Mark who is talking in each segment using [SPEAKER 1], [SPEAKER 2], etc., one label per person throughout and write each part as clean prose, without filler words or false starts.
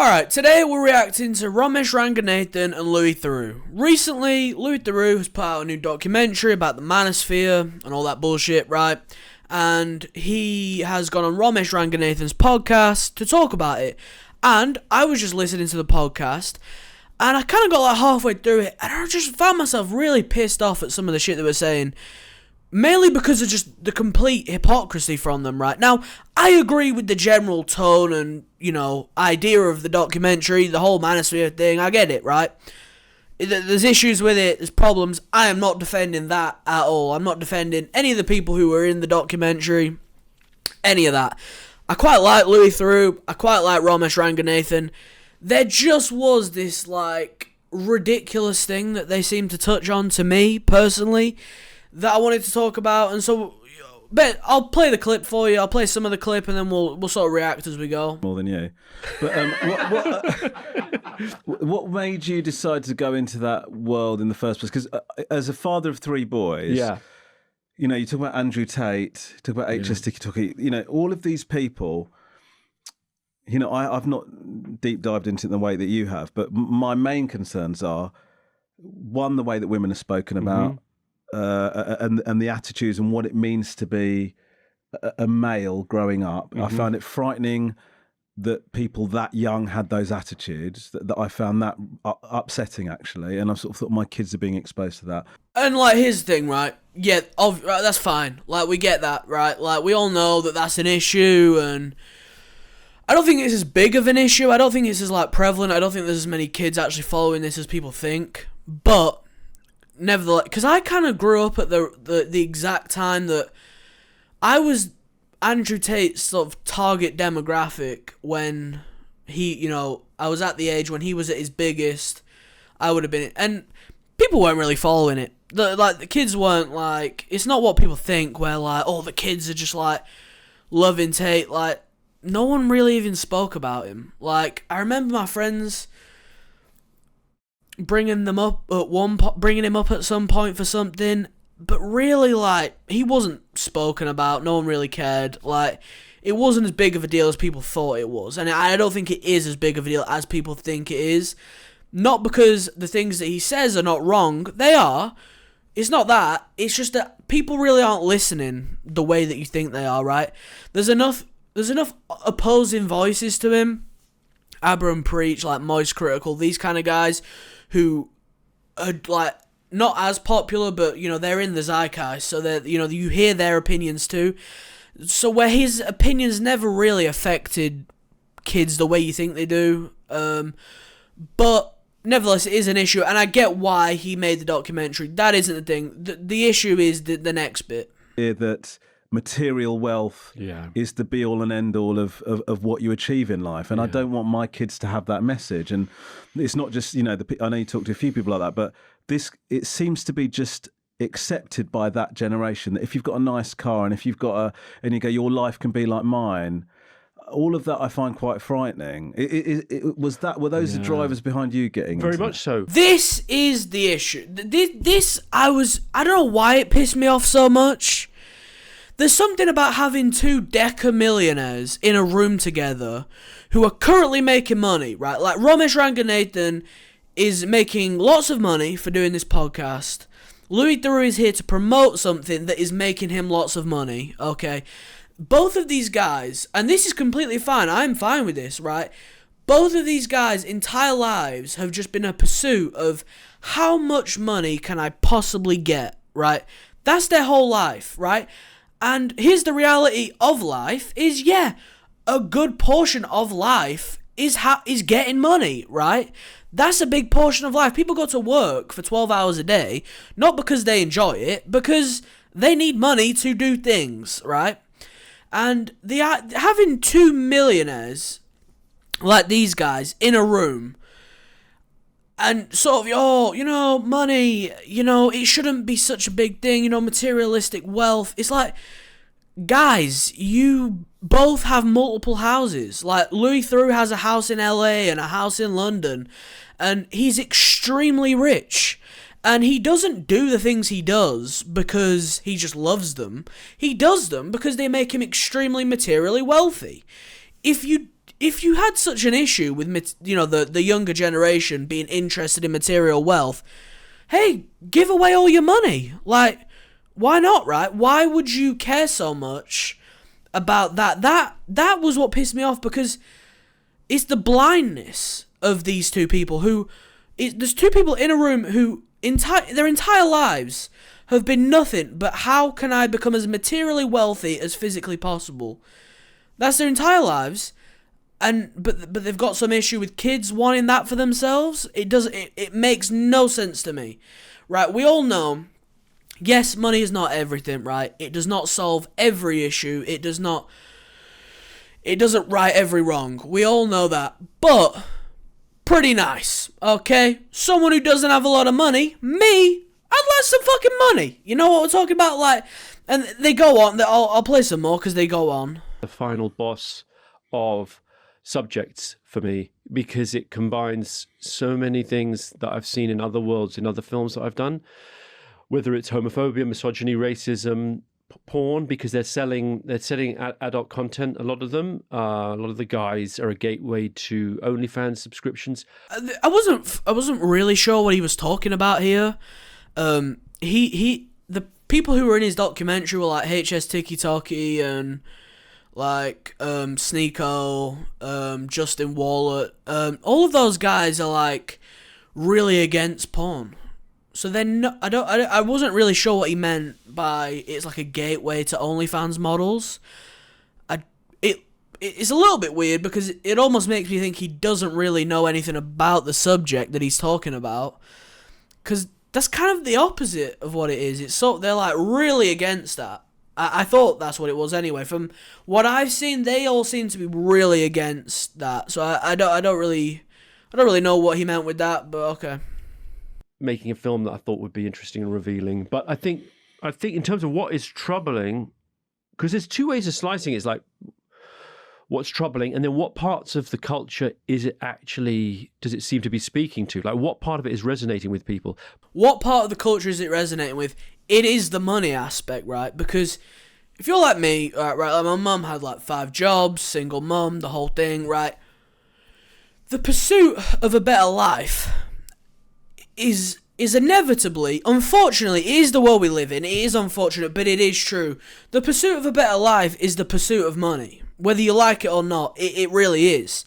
[SPEAKER 1] Alright, today we're reacting to Ramesh Ranganathan and Louis Theroux. Recently, Louis Theroux has put out a new documentary about the manosphere and all that bullshit, right? And he has gone on Ramesh Ranganathan's podcast to talk about it. And I was just listening to the podcast, and I kind of got like halfway through it, and I just found myself really pissed off at some of the shit they were saying. Mainly because of just the complete hypocrisy from them, right? Now, I agree with the general tone and, idea of the documentary, the whole manosphere thing. I get it, right? There's issues with it, there's problems. I am not defending that at all. I'm not defending any of the people who were in the documentary, any of that. I quite like Louis Theroux. I quite like Ramesh Ranganathan. There just was this, ridiculous thing that they seemed to touch on to me, personally, that I wanted to talk about, and so, but I'll play the clip for you. I'll play some of the clip, and then we'll sort of react as we go.
[SPEAKER 2] More than you, but what made you decide to go into that world in the first place? Because as a father of three boys, you talk about Andrew Tate, talk about HS Tiki, all of these people. I've not deep dived into it in the way that you have, but my main concerns are, one, the way that women are spoken about. And the attitudes and what it means to be a male growing up. I found it frightening that people that young had those attitudes, that I found that upsetting, actually. And I sort of thought my kids are being exposed to that.
[SPEAKER 1] And, here's the thing, right? Yeah, that's fine. We get that, right? We all know that that's an issue, and I don't think it's as big of an issue. I don't think it's as, prevalent. I don't think there's as many kids actually following this as people think. But nevertheless, because I kind of grew up at the exact time that I was Andrew Tate's sort of target demographic when he, I was at the age when he was at his biggest. I would have been, and people weren't really following it. The kids weren't it's not what people think, where the kids are just loving Tate. No one really even spoke about him. I remember my friends bringing him up at some point for something, but really, he wasn't spoken about. No one really cared. It wasn't as big of a deal as people thought it was, and I don't think it is as big of a deal as people think it is. Not because the things that he says are not wrong. They are. It's not that. It's just that people really aren't listening the way that you think they are, right? There's enough opposing voices to him. Abram Preach, Moist Critical, these kind of guys who are not as popular, but they're in the zeitgeist, so that you hear their opinions too. So where his opinions never really affected kids the way you think they do, but nevertheless it is an issue, and I get why he made the documentary. That isn't the thing. The issue is the next bit.
[SPEAKER 2] That material wealth is the be-all and end-all of what you achieve in life. And I don't want my kids to have that message. And it's not just, I know you talk to a few people like that, but it seems to be just accepted by that generation, that if you've got a nice car and if you've got and you go, your life can be like mine. All of that I find quite frightening. Were those the drivers behind you getting
[SPEAKER 3] very
[SPEAKER 2] into
[SPEAKER 3] much
[SPEAKER 2] that?
[SPEAKER 3] so?
[SPEAKER 1] This is the issue. I don't know why it pissed me off so much. There's something about having two deca millionaires in a room together who are currently making money, right? Ramesh Ranganathan is making lots of money for doing this podcast. Louis Theroux is here to promote something that is making him lots of money, okay? Both of these guys, and this is completely fine, I'm fine with this, right? Both of these guys' entire lives have just been a pursuit of how much money can I possibly get, right? That's their whole life, right? And here's the reality of life is, a good portion of life is getting money, right? That's a big portion of life. People go to work for 12 hours a day, not because they enjoy it, because they need money to do things, right? And having two millionaires like these guys in a room and sort of, money, it shouldn't be such a big thing, materialistic wealth. It's guys, you both have multiple houses. Louis Theroux has a house in LA and a house in London, and he's extremely rich. And he doesn't do the things he does because he just loves them. He does them because they make him extremely materially wealthy. If you if you had such an issue with, the younger generation being interested in material wealth, hey, give away all your money. Like, why not, right? Why would you care so much about that? That was what pissed me off, because it's the blindness of these two people there's two people in a room who their entire lives have been nothing but how can I become as materially wealthy as physically possible. That's their entire lives. But they've got some issue with kids wanting that for themselves. It makes no sense to me. Right, we all know, yes, money is not everything, right? It does not solve every issue. It doesn't right every wrong. We all know that. But pretty nice, okay? Someone who doesn't have a lot of money, me, I'd like some fucking money. You know what we're talking about? Like, and they go on. I'll play some more because they go on.
[SPEAKER 3] The final boss of subjects for me, because it combines so many things that I've seen in other worlds, in other films that I've done, whether it's homophobia, misogyny, racism, porn, because they're selling adult content. A lot of them, a lot of the guys are a gateway to OnlyFans subscriptions.
[SPEAKER 1] I wasn't really sure what he was talking about here. The people who were in his documentary were like HS Tiki Toki and like Sneeko, Justin Wallet. All of those guys are like really against porn. So then I wasn't really sure what he meant by it's like a gateway to OnlyFans models. It's a little bit weird because it almost makes me think he doesn't really know anything about the subject that he's talking about. Because that's kind of the opposite of what it is. They're like really against that. I thought that's what it was anyway. From what I've seen, they all seem to be really against that. So I don't really know what he meant with that, but okay.
[SPEAKER 3] Making a film that I thought would be interesting and revealing. But I think in terms of what is troubling, because there's two ways of slicing it. It's like what's troubling, and then what parts of the culture does it seem to be speaking to? Like what part of it is resonating with people?
[SPEAKER 1] What part of the culture is it resonating with? It is the money aspect, right? Because if you're like me, right, like my mum had like 5 jobs, single mum, the whole thing, right? The pursuit of a better life is inevitably, unfortunately, it is the world we live in. It is unfortunate, but it is true. The pursuit of a better life is the pursuit of money. Whether you like it or not, it really is.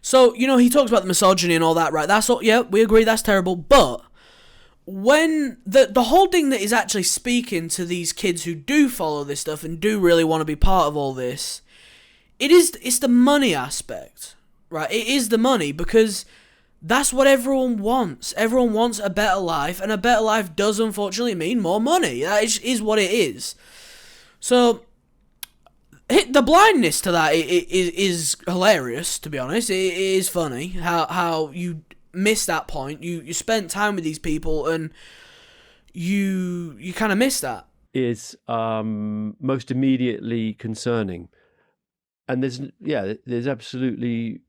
[SPEAKER 1] So, he talks about the misogyny and all that, right? That's all, yeah, we agree that's terrible, but when the whole thing that is actually speaking to these kids who do follow this stuff and do really want to be part of all this, it's the money aspect, right? It is the money, because that's what everyone wants. Everyone wants a better life, and a better life does unfortunately mean more money. That is what it is. So the blindness to that is hilarious, to be honest. It is funny how you miss that point. You spent time with these people and you kind of miss that.
[SPEAKER 3] Is most immediately concerning, and there's absolutely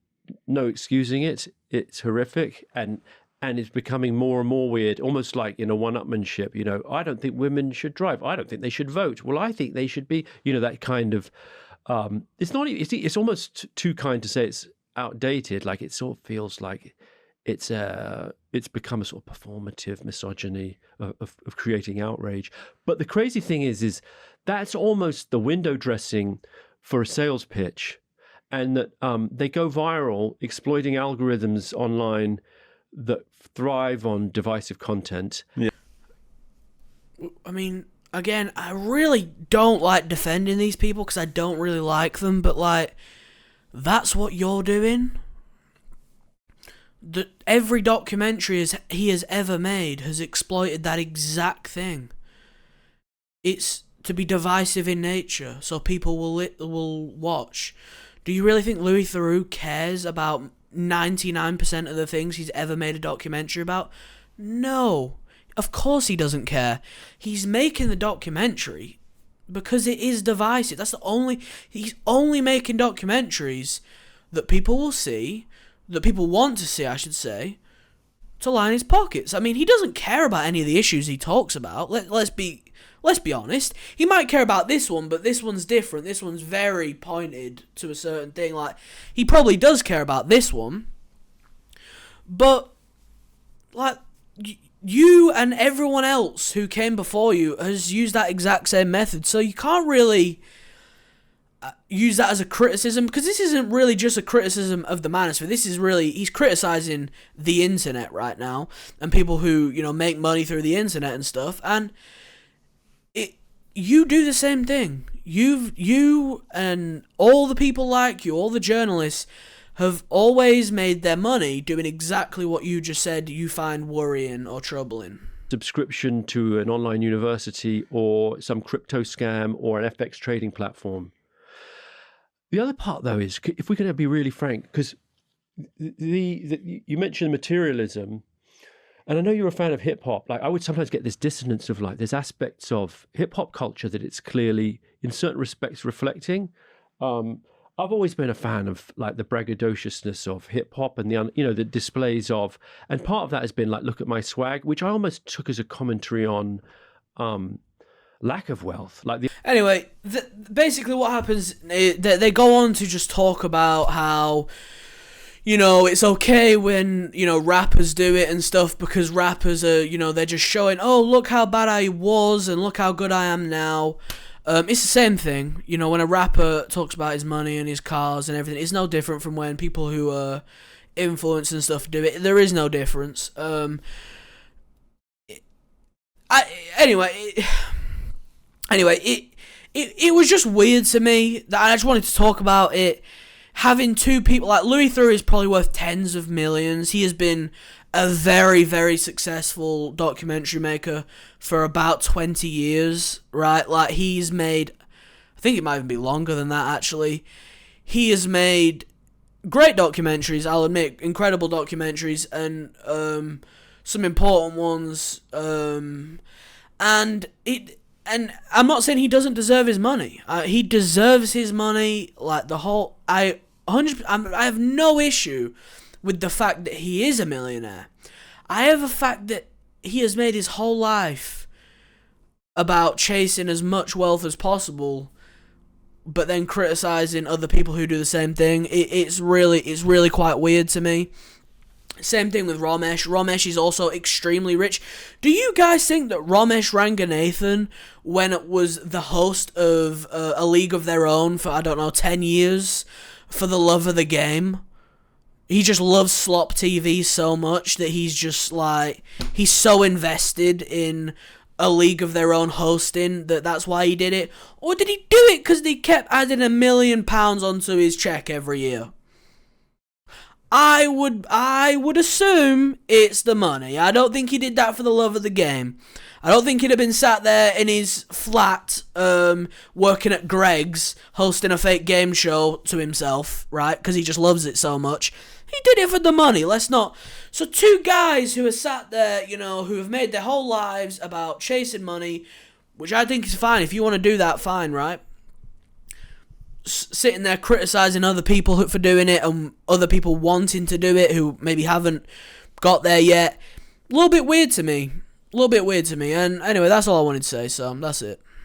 [SPEAKER 3] no excusing it. It's horrific, and it's becoming more and more weird, almost like in a one-upmanship. I don't think women should drive. I don't think they should vote. Well, I think they should be. That kind of. It's not. It's almost too kind to say it's outdated. Like it sort of feels like it's become a sort of performative misogyny of creating outrage. But the crazy thing is that's almost the window dressing for a sales pitch. And that they go viral exploiting algorithms online that thrive on divisive content.
[SPEAKER 2] Yeah.
[SPEAKER 1] I mean, again, I really don't like defending these people because I don't really like them, but like, that's what you're doing. Every documentary he has ever made has exploited that exact thing. It's to be divisive in nature, so people will watch. Do you really think Louis Theroux cares about 99% of the things he's ever made a documentary about? No. Of course he doesn't care. He's making the documentary because it is divisive. He's only making documentaries that people will see, that people want to see, I should say, to line his pockets. I mean, he doesn't care about any of the issues he talks about. Let's be let's be honest, he might care about this one, but this one's different. This one's very pointed to a certain thing. Like, he probably does care about this one, but, like, you and everyone else who came before you has used that exact same method, so you can't really use that as a criticism, because this isn't really just a criticism of the manosphere. This is really, he's criticizing the internet right now, and people who, you know, make money through the internet and stuff, and you do the same thing. You and all the people like you, all the journalists, have always made their money doing exactly what you just said you find worrying or troubling.
[SPEAKER 3] Subscription to an online university or some crypto scam or an FX trading platform. The other part, though, is, if we're going to be really frank, because you mentioned materialism, and I know you're a fan of hip hop. Like, I would sometimes get this dissonance of, like, there's aspects of hip hop culture that it's clearly, in certain respects, reflecting. I've always been a fan of, like, the braggadociousness of hip hop and the displays of, and part of that has been like, look at my swag, which I almost took as a commentary on lack of wealth.
[SPEAKER 1] Anyway, basically what happens, they go on to just talk about how, you know, it's okay when, you know, rappers do it and stuff, because rappers are, you know, they're just showing, oh, look how bad I was and look how good I am now. It's the same thing, you know, when a rapper talks about his money and his cars and everything. It's no different from when people who are influenced and stuff do it. There is no difference. It was just weird to me that I just wanted to talk about it. Having two people, like, Louis Theroux is probably worth tens of millions. He has been a very, very successful documentary maker for about 20 years, right? Like, he's made, I think it might even be longer than that, actually. He has made great documentaries, I'll admit, incredible documentaries, and some important ones. And I'm not saying he doesn't deserve his money. He deserves his money, like, the whole, I have no issue with the fact that he is a millionaire. I have a fact that he has made his whole life about chasing as much wealth as possible, but then criticizing other people who do the same thing. It's really quite weird to me. Same thing with Ramesh. Ramesh is also extremely rich. Do you guys think that Ramesh Ranganathan, when it was the host of A League of Their Own for, 10 years, for the love of the game, he just loves slop TV so much that he's just like, he's so invested in A League of Their Own hosting that's why he did it? Or did he do it because they kept adding £1 million onto his check every year? I would assume it's the money. I don't think he did that for the love of the game. I don't think he'd have been sat there in his flat, working at Greg's, hosting a fake game show to himself, right? Because he just loves it so much. He did it for the money. Let's not. So two guys who are sat there, you know, who have made their whole lives about chasing money, which I think is fine. If you want to do that, fine, right? Sitting there criticizing other people for doing it and other people wanting to do it who maybe haven't got there yet. A little bit weird to me. And anyway, that's all I wanted to say, so that's it.